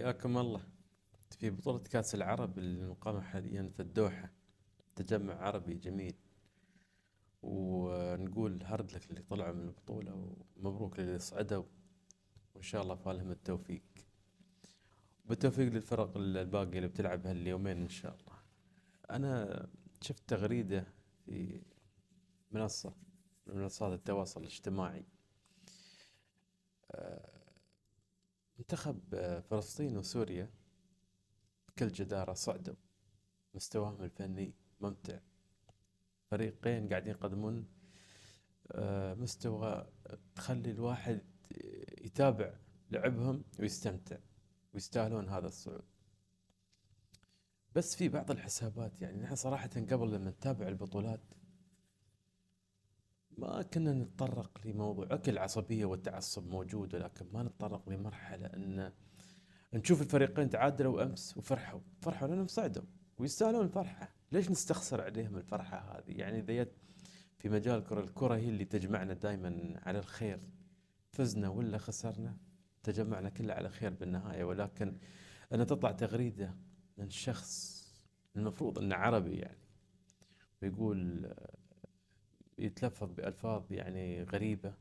حياكم الله. في بطولة كأس العرب المقامة حاليا في الدوحة، تجمع عربي جميل. ونقول هارد لك اللي طلعوا من البطولة، ومبروك للي صعدوا، وإن شاء الله فالهم التوفيق. بالتوفيق للفرق الباقية اللي بتلعب هاليومين إن شاء الله. أنا شفت تغريدة في منصة من منصات التواصل الاجتماعي. منتخب فلسطين وسوريا بكل جدارة صعدوا، مستواهم الفني ممتع. فريقين قاعدين يقدمون مستوى تخلي الواحد يتابع لعبهم ويستمتع، ويستاهلون هذا الصعود. بس في بعض الحسابات، يعني نحن صراحة قبل لما نتابع البطولات ما كنا نتطرق لموضوع أكل العصبية والتعصب موجود، ولكن ما نتطرق لمرحلة أن نشوف الفريقين تعادلوا أمس فرحوا لأنهم صعدوا ويستاهلون الفرحة. ليش نستخسر عليهم الفرحة هذه؟ يعني إذا في مجال الكرة هي اللي تجمعنا دائما على الخير، فزنا ولا خسرنا تجمعنا كله على خير بالنهاية. ولكن أن تطلع تغريدة من شخص المفروض أنه عربي يعني، ويقول يتلفظ بألفاظ يعني غريبة،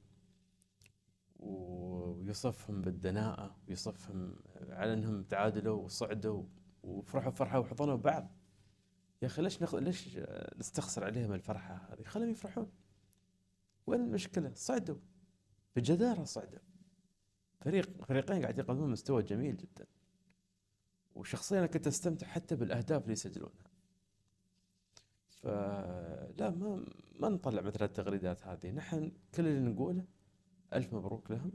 ويصفهم بالدناءة، ويصفهم على أنهم تعادلوا وصعدوا وفرحوا فرحة وحضنوا بعض. يا أخي ليش نستخسر عليهم الفرحة هذه؟ خلهم يفرحون. وين المشكلة؟ صعدوا بجدارة، صعدوا. فريقين قاعد يقدمون مستوى جميل جدا، وشخصيا أنا كنت أستمتع حتى بالأهداف اللي يسجلونها. فلا ما نطلع مثل التغريدات هذه. نحن كل اللي نقوله ألف مبروك لهم،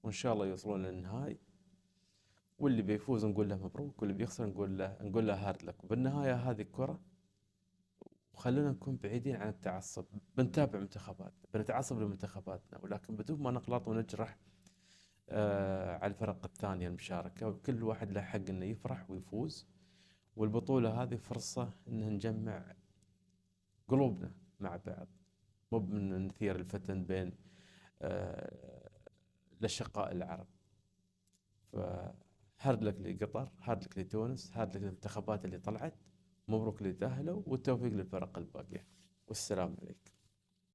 وإن شاء الله يوصلون للنهائي. واللي بيفوز نقول له مبروك، واللي بيخسر نقول له هارد لك. وبالنهاية هذه الكرة، وخلونا نكون بعيدين عن التعصب. بنتابع منتخباتنا، بنتعصب لمنتخباتنا، ولكن بدون ما نغلط ونجرح على الفرق الثانية المشاركة. وكل واحد له حق إنه يفرح ويفوز. والبطولة هذه فرصة إن نجمع قلوبنا مع بعض، مو من نثير الفتن بين آه، الأشقاء العرب. فهارد لك لقطر، هارد لك لتونس، هارد لك للمنتخبات اللي طلعت. مبروك اللي تأهلوا، والتوفيق للفرق الباقية. والسلام عليكم.